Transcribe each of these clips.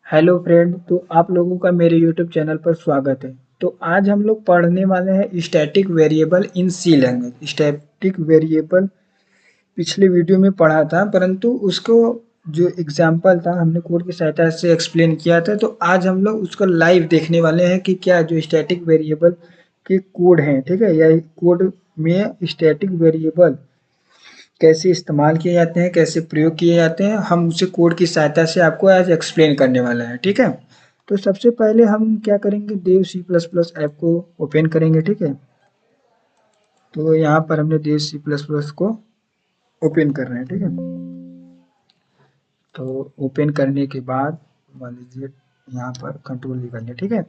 Hello friend, तो आप लोगों का मेरे यूट्यूब चैनल पर स्वागत है। तो आज हम लोग पढ़ने वाले हैं static variable in C language. Static variable पिछले वीडियो में पढ़ा था, परंतु उसको जो एग्जाम्पल था हमने कोड की सहायता से एक्सप्लेन किया था। तो आज हम लोग उसको लाइव देखने वाले हैं कि क्या जो स्टैटिक वेरिएबल के कोड हैं, ठीक है, या कोड में स्टैटिक वेरिएबल कैसे इस्तेमाल किए जाते हैं, कैसे प्रयोग किए जाते हैं, हम उसे कोड की सहायता से आपको आज एक्सप्लेन करने वाला है, ठीक है। तो सबसे पहले हम क्या करेंगे, देव सी प्लस प्लस ऐप को ओपन करेंगे, ठीक है। तो यहाँ पर हमने देव सी प्लस प्लस को ओपन कर रहे हैं, ठीक है। तो ओपन करने के बाद मान लीजिए यहाँ पर कंट्रोल भी कर लिया, ठीक है।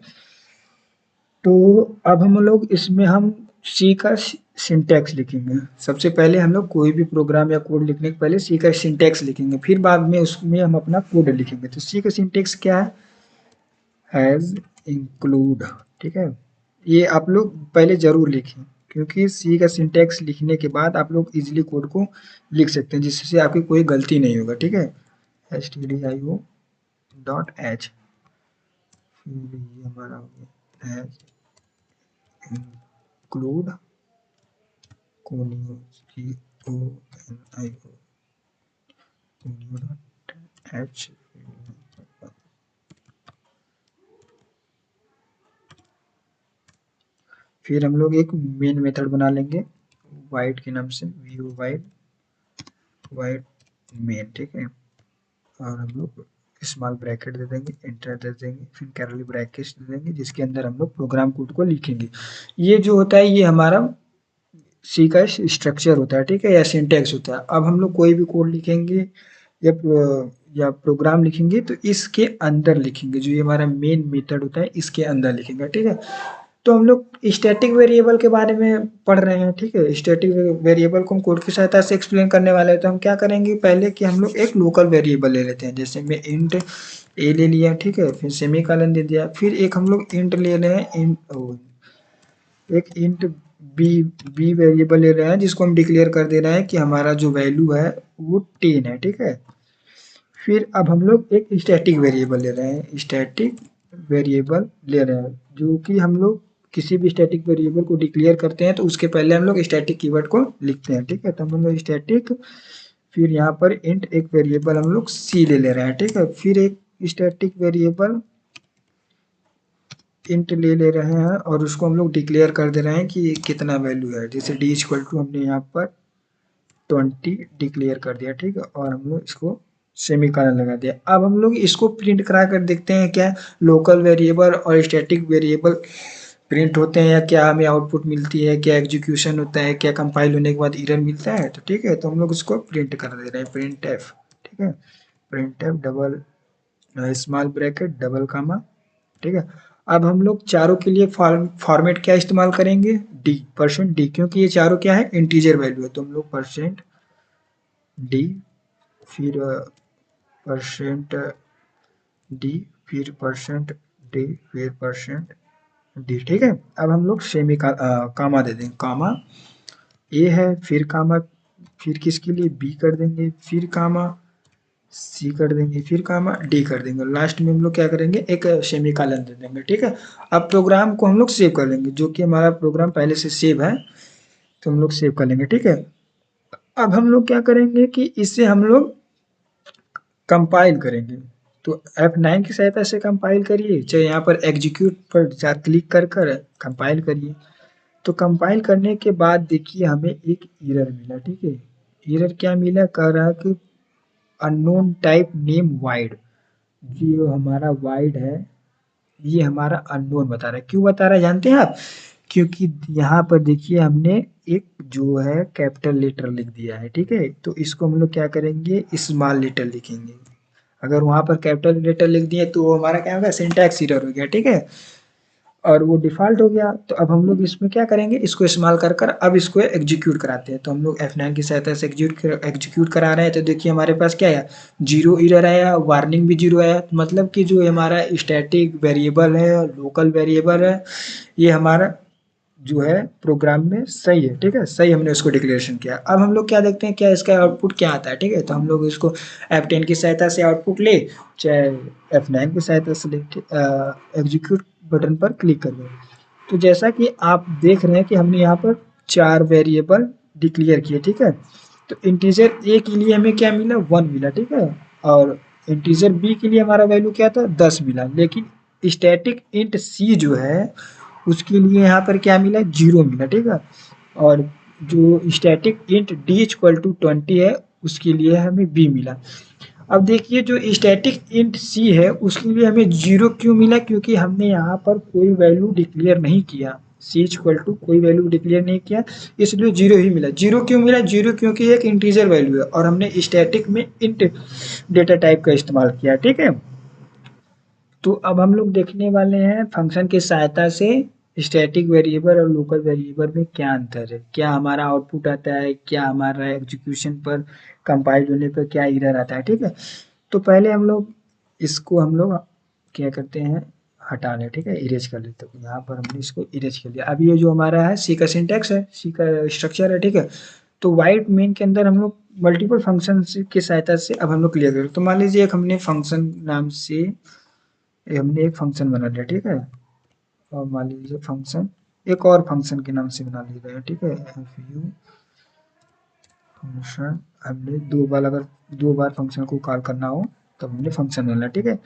तो अब हम लोग इसमें हम सी का सिंटैक्स लिखेंगे। सबसे पहले हम लोग कोई भी प्रोग्राम या कोड लिखने के पहले सी का सिंटैक्स लिखेंगे, फिर बाद में उसमें हम अपना कोड लिखेंगे। तो सी का सिंटैक्स क्या है? हैज़ इंक्लूड, ठीक है। ये आप लोग पहले ज़रूर लिखें, क्योंकि सी का सिंटैक्स लिखने के बाद आप लोग इजीली कोड को लिख सकते हैं, जिससे आपकी कोई गलती नहीं होगा, ठीक है। stdio डॉट एच, फिर ये हमारा हो गया has include conio CONIO dot H. फिर हम लोग एक मेन मेथड बना लेंगे वाइड के नाम से, व्यू वाइड वाइड मेन, ठीक है। और हम लोग स्मॉल ब्रैकेट दे देंगे, एंटर दे देंगे, फिर कर्ली ब्रैकेट्स दे देंगे, जिसके अंदर हम लोग प्रोग्राम कोड को लिखेंगे। ये जो होता है ये हमारा सी का स्ट्रक्चर होता है, ठीक है, या सिंटैक्स होता है। अब हम लोग कोई भी कोड लिखेंगे या या प्रोग्राम लिखेंगे तो इसके अंदर लिखेंगे, जो ये हमारा मेन मेथड होता है इसके अंदर लिखेंगे, ठीक है। तो हम लोग स्टैटिक वेरिएबल के बारे में पढ़ रहे हैं, ठीक है। स्टैटिक वेरिएबल को हम कोड की सहायता से एक्सप्लेन करने वाले हैं। तो हम क्या करेंगे, पहले कि हम लोग एक लोकल वेरिएबल ले लेते हैं। जैसे मैं इंट ए ले लिया, ठीक है, फिर सेमीकोलन दे दिया, फिर एक हम लोग इंट ले रहे हैं, एक इंट बी बी वेरिएबल ले रहे हैं, जिसको हम डिक्लेयर कर दे रहे हैं कि हमारा जो वैल्यू है वो 10 है, ठीक है। फिर अब हम लोग एक स्टैटिक वेरिएबल ले रहे हैं, स्टैटिक वेरिएबल ले रहे हैं, जो कि हम लोग किसी भी स्टैटिक वेरिएबल को डिक्लेयर करते हैं तो उसके पहले हम लोग स्टैटिक कीवर्ड को लिखते हैं, ठीक है। तो हम लोग स्टैटिक, फिर यहाँ पर इंट एक वेरिएबल हम लोग सी ले रहे हैं, ठीक है। फिर एक स्टैटिक वेरिएबल इंट ले रहे हैं और उसको हम लोग डिक्लेयर कर दे रहे हैं कि कितना वैल्यू है। जैसे डी इक्वल टू हमने यहाँ पर 20 डिक्लेयर कर दिया, ठीक है, और हम लोग इसको सेमीकोलन लगा दिया। अब हम लोग इसको प्रिंट करा कर देखते हैं क्या लोकल वेरिएबल और स्टैटिक वेरिएबल प्रिंट होते हैं, या क्या हमें आउटपुट मिलती है, क्या एग्जीक्यूशन होता है, क्या कंपाइल होने के बाद एरर मिलता है। तो ठीक है, तो हम लोग इसको प्रिंट कर दे रहे हैं, प्रिंट एफ, ठीक है। Print f double small bracket double comma, ठीक है। अब हम लोग चारों के लिए फॉर्मेट क्या इस्तेमाल करेंगे, डी, परसेंट डी, क्योंकि ये चारों क्या है, इंटीजर वैल्यू है। तो हम लोग परसेंट डी, फिर परसेंट डी, फिर परसेंट डी, फिर परसेंट डी, ठीक है। अब हम लोग कामा दे देंगे, कामा ए है, फिर कामा, फिर किसके लिए बी कर देंगे, फिर कामा सी कर देंगे, फिर कामा डी कर देंगे, लास्ट में हम लोग क्या करेंगे, एक सेमीकोलन दे देंगे, ठीक है। अब प्रोग्राम को हम लोग सेव कर लेंगे, जो कि हमारा प्रोग्राम पहले से सेव है, तो हम लोग सेव कर लेंगे, ठीक है। अब हम लोग क्या करेंगे कि इससे हम लोग कंपाइल करेंगे। तो F9 की सहायता से कंपाइल करिए, चाहे यहाँ पर एग्जीक्यूट पर जा क्लिक कर कर कंपाइल करिए। तो कंपाइल करने के बाद देखिए हमें एक एरर मिला, ठीक है। एरर क्या मिला, कह रहा है कि अननोन टाइप नेम वाइड, जो हमारा वाइड है ये हमारा अननोन बता रहा है। क्यों बता रहा है जानते हैं आप? क्योंकि यहाँ पर देखिए हमने एक जो है कैपिटल लेटर लिख दिया है, ठीक है। तो इसको हम लोग क्या करेंगे, स्मॉल लेटर लिखेंगे। अगर वहाँ पर कैपिटल लेटर लिख दिए तो वो हमारा क्या होगा, सिंटैक्स एरर हो गया, ठीक है, और वो डिफ़ॉल्ट हो गया। तो अब हम लोग इसमें क्या करेंगे, इसको इस्तेमाल कर कर अब इसको एग्जीक्यूट कराते हैं। तो हम लोग F9 की सहायता से एग्जीक्यूट करा रहे हैं। तो देखिए हमारे पास क्या आया, जीरो एरर आया, वार्निंग भी जीरो आया। तो मतलब कि जो हमारा स्टैटिक वेरिएबल है, लोकल वेरिएबल है, ये हमारा जो है प्रोग्राम में सही है, ठीक है, सही हमने उसको डिक्लेरेशन किया। अब हम लोग क्या देखते हैं क्या इसका आउटपुट क्या आता है, ठीक है, तो हम लोग इसको F10 की सहायता से आउटपुट ले, चाहे F9 की सहायता से ले, एग्जीक्यूट बटन पर क्लिक कर दो। तो जैसा कि आप देख रहे हैं कि हमने यहाँ पर 4 वेरिएबल डिक्लेयर किए, ठीक है, तो इंटीजर ए के लिए हमें क्या मिला 1 मिला, ठीक है, और इंटीजर बी के लिए हमारा वैल्यू क्या था 10 मिला, लेकिन स्टैटिक इंट सी जो है उसके लिए यहाँ पर क्या मिला 0 मिला, ठीक है, और जो static int d equal to 20 है उसके लिए हमें बी मिला। अब देखिए जो स्टैटिक इंट सी है उसके लिए हमें 0 क्यों मिला, क्योंकि हमने यहाँ पर कोई वैल्यू डिक्लेयर नहीं किया, सी इक्वल टू कोई वैल्यू डिक्लेयर नहीं किया, इसलिए 0 ही मिला। 0 क्यों मिला, 0 क्योंकि एक इंटीजर वैल्यू है और हमने स्टैटिक में इंट डेटा टाइप का इस्तेमाल किया, ठीक है। तो अब हम लोग देखने वाले हैं फंक्शन की सहायता से स्टैटिक वेरिएबल और लोकल वेरिएबल में क्या अंतर है, क्या हमारा आउटपुट आता है, क्या हमारा एग्जीक्यूशन पर कंपाइल होने पर क्या एरर आता है, ठीक है। तो पहले हम लोग क्या करते हैं हटा लें, ठीक है, इरेज कर लेते हैं। यहाँ पर हमने इसको इरेज कर लिया। अब ये जो हमारा है सी का सिंटैक्स है, सी का स्ट्रक्चर है, ठीक है। तो वाइट मेन के अंदर हम लोग मल्टीपल फंक्शन की सहायता से अब हम लोग क्लियर करें। तो मान लीजिए एक हमने फंक्शन नाम से हमने एक फंक्शन बना लिया, ठीक है, और मान लीजिए फंक्शन एक और फंक्शन के नाम से बना लिया है, ठीक है, एफ यू फंक्शन। हमने दो बार फंक्शन को कॉल करना हो तब हमने फंक्शन बना, ठीक है।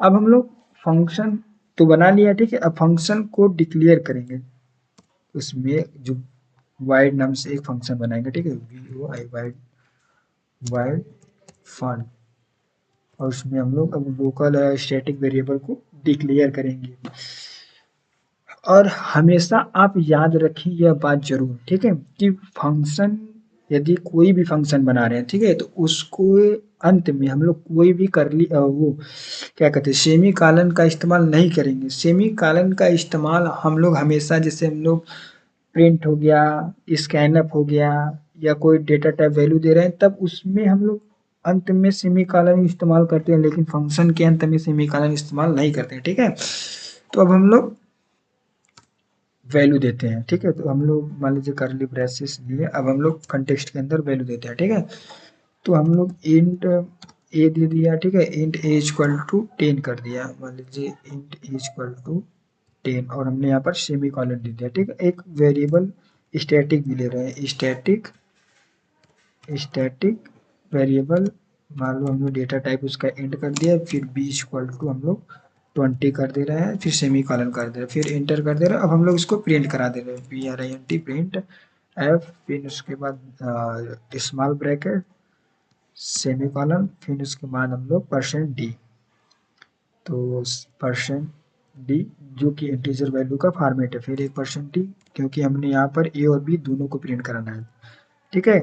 अब हम लोग फंक्शन तो बना लिया, ठीक है, अब फंक्शन को डिक्लेयर करेंगे। उसमें जो वाइड नाम से एक फंक्शन बनाएंगे, ठीक है, वी ओ आई वाइड वाइड फन, और उसमें हम लोग अब लोकल स्टैटिक वेरिएबल को डिक्लेयर करेंगे। और हमेशा आप याद रखें यह बात जरूर, ठीक है, कि फंक्शन यदि कोई भी फंक्शन बना रहे हैं, ठीक है, तो उसको अंत में हम लोग कोई भी वो क्या कहते हैं सेमी कालन का इस्तेमाल नहीं करेंगे। सेमी कालन का इस्तेमाल हम लोग हमेशा, जैसे हम लोग प्रिंट हो गया, स्कैनअप हो गया, या कोई डेटा टाइप वैल्यू दे रहे हैं तब उसमें हम लोग अंत में सेमी कालन इस्तेमाल करते हैं, लेकिन फंक्शन के अंत में सेमी कालन इस्तेमाल नहीं करते हैं, ठीक है। तो अब हम लोग वैल्यू देते हैं, ठीक है, तो हम लोग मान लीजिए करली ब्रेसेस लिए, अब हम लोग कंटेक्स्ट के अंदर वैल्यू देते हैं, ठीक है। तो हम लोग इंट ए दे दिया, ठीक है, इंट ए इक्वल टू 10 कर दिया, मान लीजिए इंट ए इक्वल टू 10, और हमने यहाँ पर सेमी कॉलन दे दिया, ठीक है। एक वेरिएबल स्टैटिक भी ले रहे हैं, स्टैटिक स्टैटिक वेरिएबल, मान लो हम लोग डेटा टाइप उसका इंट कर दिया, फिर बी इक्वल टू हम लोग 20 कर दे रहे हैं, फिर सेमी कॉलन कर दे रहे हैं, फिर इंटर कर दे रहे हैं। अब हम लोग इसको प्रिंट करा दे रहे हैं, p r i n t print f, फिर उसके बाद स्मॉल ब्रैकेट सेमी कॉलन, फिर उसके बाद हम लोग %d, तो %d जो कि इंटीजर वैल्यू का फॉर्मेट है, फिर एक %d क्योंकि हमने यहाँ पर ए और बी दोनों को प्रिंट कराना है, ठीक है।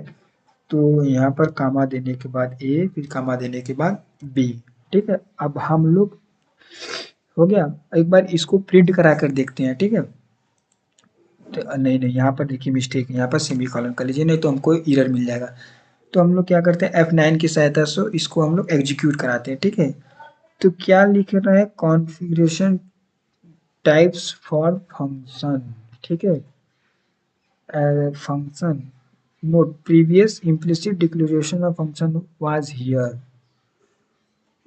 तो यहाँ पर कामा देने के बाद ए, फिर कामा देने के बाद बी, ठीक है। अब हम लोग हो गया, एक बार इसको प्रिंट करा कर देखते हैं, ठीक है। तो नहीं नहीं यहाँ पर देखिए मिस्टेक है, यहाँ पर सेमी कॉलन कर लीजिए, नहीं तो हमको एरर मिल जाएगा। तो हम लोग क्या करते हैं F9 की सहायता से इसको हम लोग एग्जीक्यूट कराते हैं, ठीक है। तो क्या लिख रहा है कॉन्फ़िगरेशन टाइप्स फॉर फंक्शन, ठीक है, function note previous implicit declaration of function was here.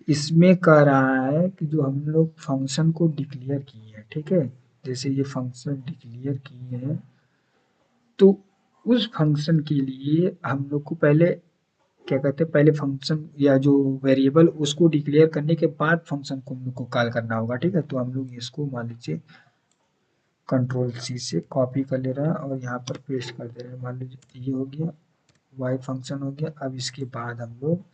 इसमें कह रहा है कि जो हम लोग फंक्शन को डिक्लेयर किए हैं, ठीक है, जैसे ये फंक्शन डिक्लेयर किए हैं, तो उस फंक्शन के लिए हम लोग को पहले क्या कहते हैं, पहले फंक्शन या जो वेरिएबल उसको डिक्लेयर करने के बाद फंक्शन को हम लोग को कॉल करना होगा, ठीक है। तो हम लोग इसको मान लीजिए कंट्रोल सी से कॉपी कर ले रहे हैं और यहाँ पर पेस्ट कर दे रहे हैं। मान लीजिए ये हो गया, वाई फंक्शन हो गया। अब इसके बाद हम लोग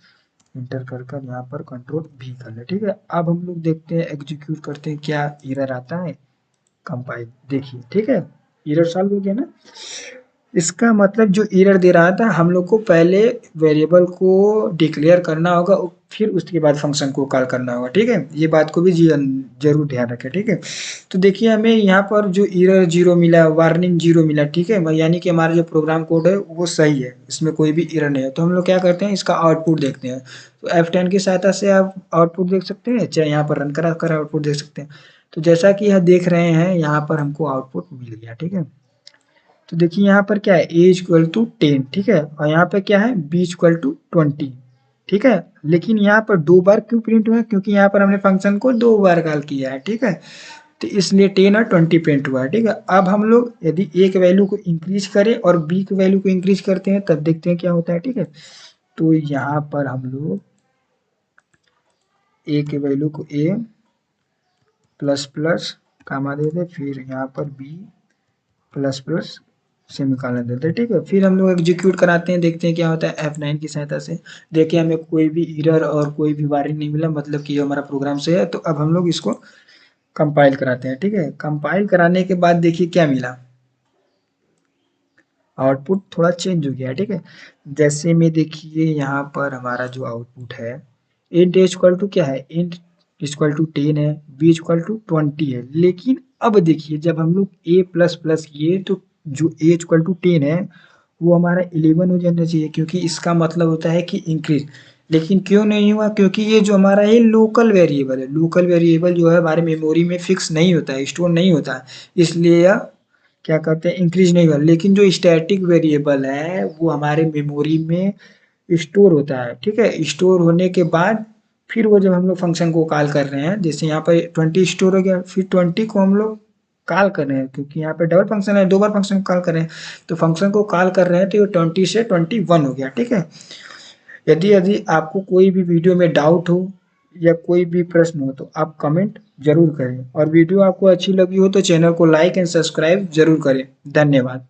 इंटर कर कर यहाँ पर कंट्रोल भी कर ले, ठीक है। अब हम लोग देखते हैं एग्जीक्यूट करते हैं क्या एरर आता है, कंपाइल देखिए, ठीक है, एरर सॉल्व हो गया ना। इसका मतलब जो एरर दे रहा था हम लोग को पहले वेरिएबल को डिक्लेयर करना होगा, फिर उसके बाद फंक्शन को कॉल करना होगा, ठीक है। ये बात को भी जरूर ध्यान रखें, ठीक है। तो देखिए हमें यहाँ पर जो एरर 0 मिला, वार्निंग 0 मिला, ठीक है, यानी कि हमारा जो प्रोग्राम कोड है वो सही है, इसमें कोई भी एरर नहीं है। तो हम लोग क्या करते हैं इसका आउटपुट देखते हैं। तो F10 की सहायता से आप आउटपुट देख सकते हैं, चाहे यहाँ पर रन करा कर आउटपुट देख सकते हैं। तो जैसा कि यह देख रहे हैं यहाँ पर हमको आउटपुट मिल गया, ठीक है। तो देखिए यहाँ पर क्या है, a इक्वल टू 10, ठीक है, और यहाँ पे क्या है, b इक्वल टू 20, ठीक है। लेकिन यहाँ पर 2 बार क्यों प्रिंट हुआ है, क्योंकि यहाँ पर हमने फंक्शन को 2 बार कॉल किया है, ठीक है। तो इसलिए 10 और 20 प्रिंट हुआ है, ठीक है। अब हम लोग यदि a के वैल्यू को इंक्रीज करें और b के वैल्यू को इंक्रीज करते हैं तब देखते हैं क्या होता है, ठीक है। तो यहाँ पर हम लोग a के वैल्यू को a प्लस प्लस कामा देते, फिर यहाँ पर b प्लस प्लस सेमीकोलन देते, ठीक है। फिर हम लोग एग्जीक्यूट कराते हैं, देखते हैं क्या होता है F9 की सहायता से। देखिए हमें कोई भी एरर और कोई भी वार्निंग नहीं मिला, मतलब कि हमारा प्रोग्राम से है। तो अब हम लोग इसको कंपाइल कराते हैं, ठीक है। कंपाइल कराने के बाद देखिए क्या मिला, आउटपुट थोड़ा चेंज हो गया है, ठीक है। जैसे में देखिए यहाँ पर हमारा जो आउटपुट है, इंट इक्वल टू क्या है, इंट इक्वल टू 10 है, बी इक्वल टू 20 है। लेकिन अब देखिए जब हम लोग ए प्लस प्लस किए तो जो ए इक्वल टू 10 है वो हमारा 11 हो जाना चाहिए, क्योंकि इसका मतलब होता है कि इंक्रीज। लेकिन क्यों नहीं हुआ, क्योंकि ये जो हमारा ये लोकल वेरिएबल है, लोकल वेरिएबल जो है हमारे मेमोरी में फिक्स नहीं होता है, स्टोर नहीं होता है, इसलिए यह क्या कहते हैं, इंक्रीज नहीं हुआ। लेकिन जो स्टैटिक वेरिएबल है वो हमारे मेमोरी में स्टोर होता है, ठीक है। स्टोर होने के बाद फिर वो जब हम लोग फंक्शन को कॉल कर रहे हैं, जैसे यहाँ पर 20 स्टोर हो गया, फिर 20 को हम लोग कॉल कर रहे हैं, क्योंकि यहाँ पे डबल फंक्शन है, 2 बार फंक्शन को कॉल कर रहे हैं। तो फंक्शन को कॉल कर रहे हैं तो ये 20 से 21 हो गया, ठीक है। यदि यदि आपको कोई भी वीडियो में डाउट हो या कोई भी प्रश्न हो तो आप कमेंट जरूर करें, और वीडियो आपको अच्छी लगी हो तो चैनल को लाइक एंड सब्सक्राइब जरूर करें। धन्यवाद।